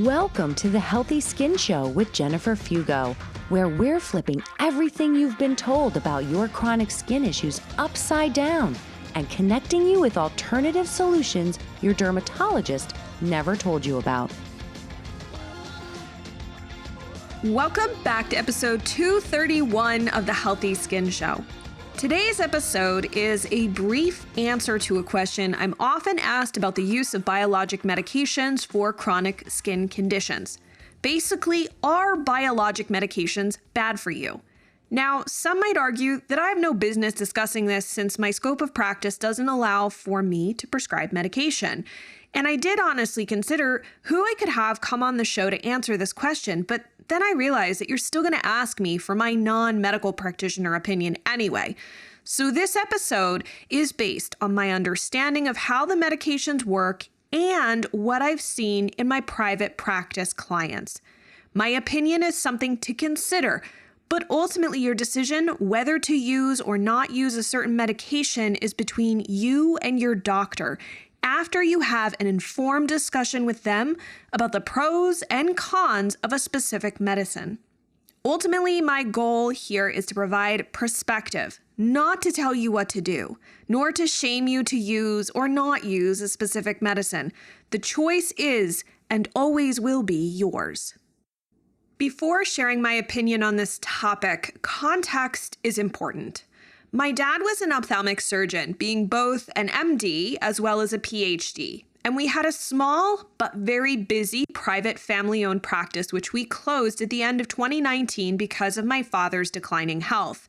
Welcome to the Healthy Skin Show with Jennifer Fugo, where we're flipping everything you've been told about your chronic skin issues upside down and connecting you with alternative solutions your dermatologist never told you about. Welcome back to episode 231 of the Healthy Skin Show. Today's episode is a brief answer to a question I'm often asked about the use of biologic medications for chronic skin conditions. Basically, are biologic medications bad for you? Now, some might argue that I have no business discussing this since my scope of practice doesn't allow for me to prescribe medication. And I did honestly consider who I could have come on the show to answer this question, but then I realized that you're still going to ask me for my non-medical practitioner opinion anyway. So this episode is based on my understanding of how the medications work and what I've seen in my private practice clients. My opinion is something to consider, but ultimately your decision whether to use or not use a certain medication is between you and your doctor, after you have an informed discussion with them about the pros and cons of a specific medicine. Ultimately, my goal here is to provide perspective, not to tell you what to do, nor to shame you to use or not use a specific medicine. The choice is and always will be yours. Before sharing my opinion on this topic, context is important. My dad was an ophthalmic surgeon, being both an MD as well as a PhD. And we had a small but very busy private family-owned practice, which we closed at the end of 2019 because of my father's declining health.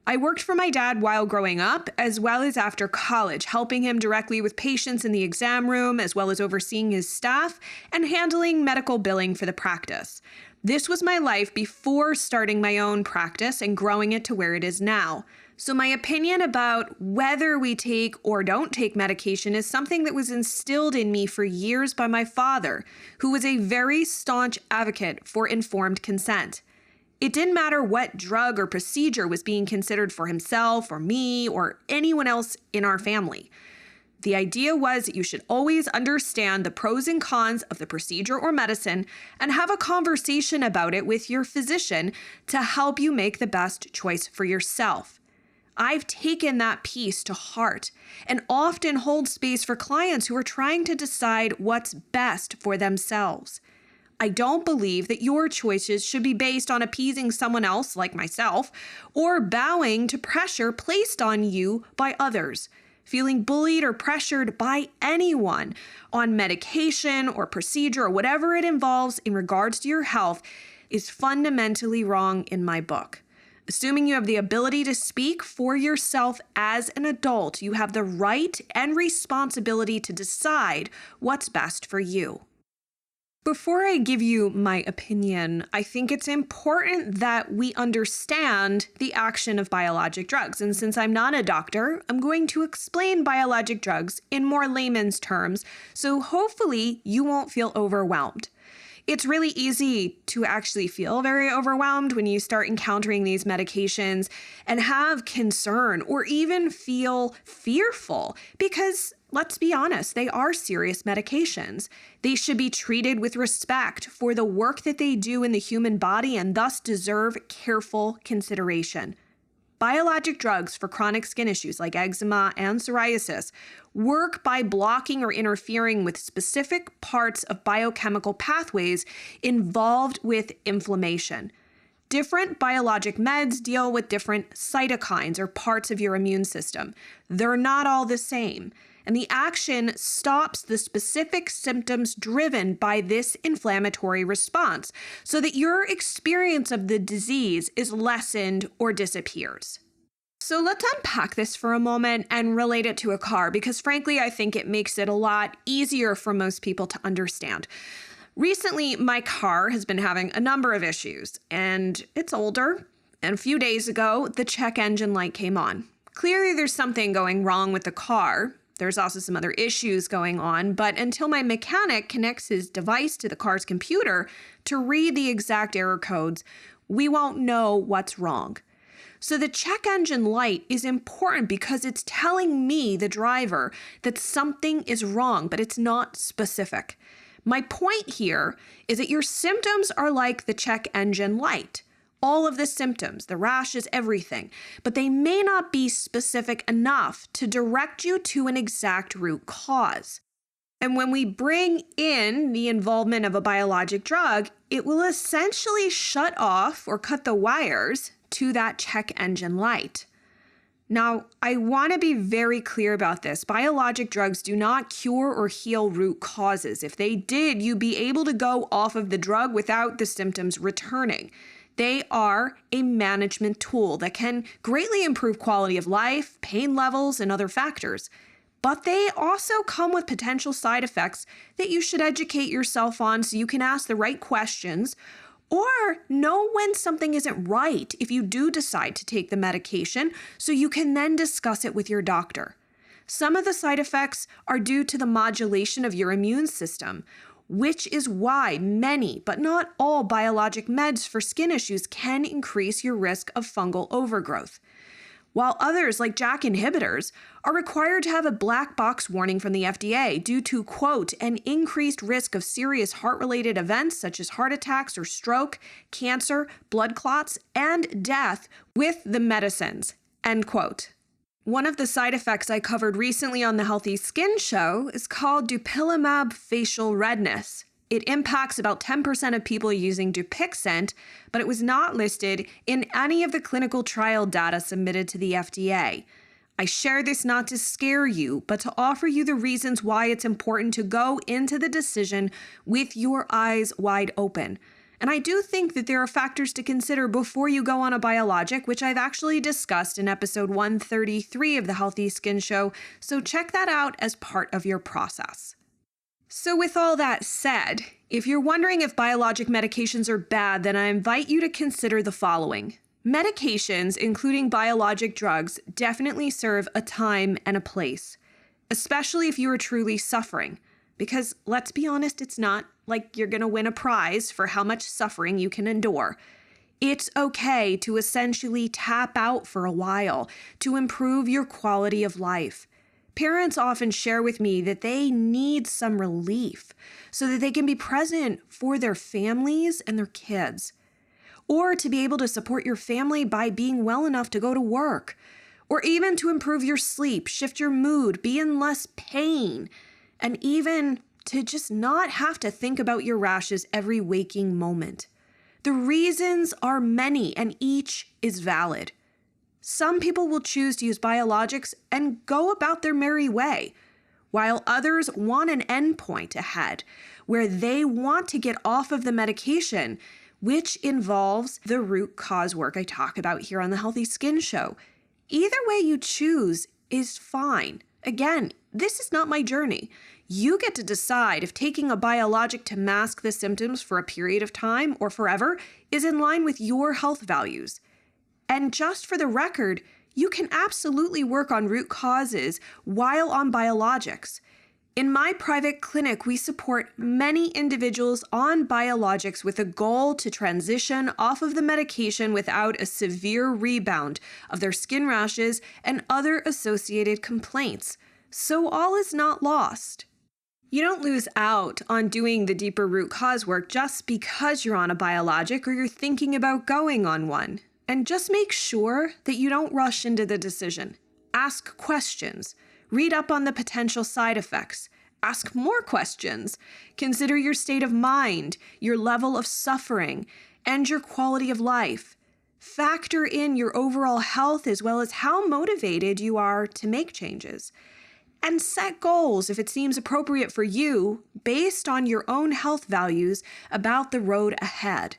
I worked for my dad while growing up, as well as after college, helping him directly with patients in the exam room, as well as overseeing his staff and handling medical billing for the practice. This was my life before starting my own practice and growing it to where it is now. So my opinion about whether we take or don't take medication is something that was instilled in me for years by my father, who was a very staunch advocate for informed consent. It didn't matter what drug or procedure was being considered for himself or me or anyone else in our family. The idea was that you should always understand the pros and cons of the procedure or medicine and have a conversation about it with your physician to help you make the best choice for yourself. I've taken that piece to heart and often hold space for clients who are trying to decide what's best for themselves. I don't believe that your choices should be based on appeasing someone else like myself or bowing to pressure placed on you by others. Feeling bullied or pressured by anyone on medication or procedure or whatever it involves in regards to your health is fundamentally wrong in my book. Assuming you have the ability to speak for yourself as an adult, you have the right and responsibility to decide what's best for you. Before I give you my opinion, I think it's important that we understand the action of biologic drugs. And since I'm not a doctor, I'm going to explain biologic drugs in more layman's terms, so hopefully you won't feel overwhelmed. It's really easy to actually feel very overwhelmed when you start encountering these medications and have concern or even feel fearful because, let's be honest, they are serious medications. They should be treated with respect for the work that they do in the human body and thus deserve careful consideration. Biologic drugs for chronic skin issues like eczema and psoriasis work by blocking or interfering with specific parts of biochemical pathways involved with inflammation. Different biologic meds deal with different cytokines or parts of your immune system. They're not all the same. And the action stops the specific symptoms driven by this inflammatory response so that your experience of the disease is lessened or disappears. So let's unpack this for a moment and relate it to a car because frankly, I think it makes it a lot easier for most people to understand. Recently, my car has been having a number of issues and it's older. And a few days ago, the check engine light came on. Clearly, there's something going wrong with the car. There's also some other issues going on, but until my mechanic connects his device to the car's computer to read the exact error codes, we won't know what's wrong. So the check engine light is important because it's telling me, the driver, that something is wrong, but it's not specific. My point here is that your symptoms are like the check engine light. All of the symptoms, the rashes, everything, but they may not be specific enough to direct you to an exact root cause. And when we bring in the involvement of a biologic drug, it will essentially shut off or cut the wires to that check engine light. Now, I want to be very clear about this. Biologic drugs do not cure or heal root causes. If they did, you'd be able to go off of the drug without the symptoms returning. They are a management tool that can greatly improve quality of life, pain levels, and other factors. But they also come with potential side effects that you should educate yourself on so you can ask the right questions or know when something isn't right if you do decide to take the medication so you can then discuss it with your doctor. Some of the side effects are due to the modulation of your immune system, which is why many, but not all, biologic meds for skin issues can increase your risk of fungal overgrowth, while others, like JAK inhibitors, are required to have a black box warning from the FDA due to, quote, an increased risk of serious heart-related events such as heart attacks or stroke, cancer, blood clots, and death with the medicines, end quote. One of the side effects I covered recently on the Healthy Skin Show is called dupilumab facial redness. It impacts about 10% of people using Dupixent, but it was not listed in any of the clinical trial data submitted to the FDA. I share this not to scare you, but to offer you the reasons why it's important to go into the decision with your eyes wide open. And I do think that there are factors to consider before you go on a biologic, which I've actually discussed in episode 133 of the Healthy Skin Show, so check that out as part of your process. So with all that said, if you're wondering if biologic medications are bad, then I invite you to consider the following. Medications, including biologic drugs, definitely serve a time and a place, especially if you are truly suffering. Because let's be honest, it's not like you're going to win a prize for how much suffering you can endure. It's okay to essentially tap out for a while to improve your quality of life. Parents often share with me that they need some relief so that they can be present for their families and their kids, or to be able to support your family by being well enough to go to work, or even to improve your sleep, shift your mood, be in less pain, and even to just not have to think about your rashes every waking moment. The reasons are many and each is valid. Some people will choose to use biologics and go about their merry way, while others want an endpoint ahead where they want to get off of the medication, which involves the root cause work I talk about here on the Healthy Skin Show. Either way you choose is fine. Again, this is not my journey. You get to decide if taking a biologic to mask the symptoms for a period of time or forever is in line with your health values. And just for the record, you can absolutely work on root causes while on biologics. In my private clinic, we support many individuals on biologics with a goal to transition off of the medication without a severe rebound of their skin rashes and other associated complaints. So all is not lost. You don't lose out on doing the deeper root cause work just because you're on a biologic or you're thinking about going on one. And just make sure that you don't rush into the decision. Ask questions. Read up on the potential side effects. Ask more questions. Consider your state of mind, your level of suffering, and your quality of life. Factor in your overall health as well as how motivated you are to make changes. And set goals if it seems appropriate for you based on your own health values about the road ahead.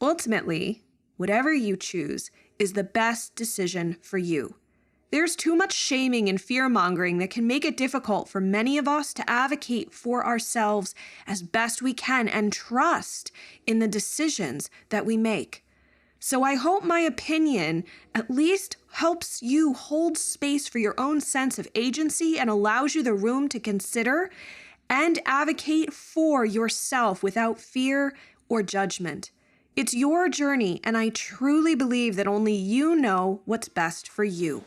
Ultimately, whatever you choose is the best decision for you. There's too much shaming and fear-mongering that can make it difficult for many of us to advocate for ourselves as best we can and trust in the decisions that we make. So I hope my opinion at least helps you hold space for your own sense of agency and allows you the room to consider and advocate for yourself without fear or judgment. It's your journey, and I truly believe that only you know what's best for you.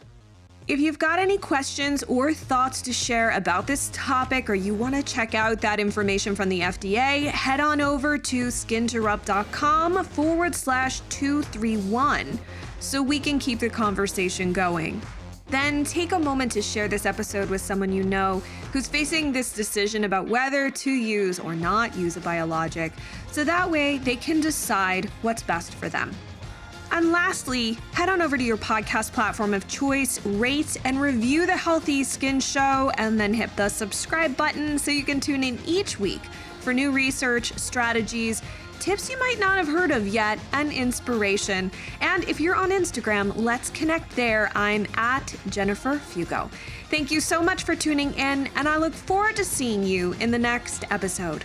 If you've got any questions or thoughts to share about this topic, or you want to check out that information from the FDA, head on over to skinterrupt.com/231 so we can keep the conversation going. Then take a moment to share this episode with someone you know who's facing this decision about whether to use or not use a biologic, so that way they can decide what's best for them. And lastly, head on over to your podcast platform of choice, rate and review the Healthy Skin Show, and then hit the subscribe button so you can tune in each week for new research, strategies, tips you might not have heard of yet, and inspiration. And if you're on Instagram, let's connect there. I'm at Jennifer Fugo. Thank you so much for tuning in, and I look forward to seeing you in the next episode.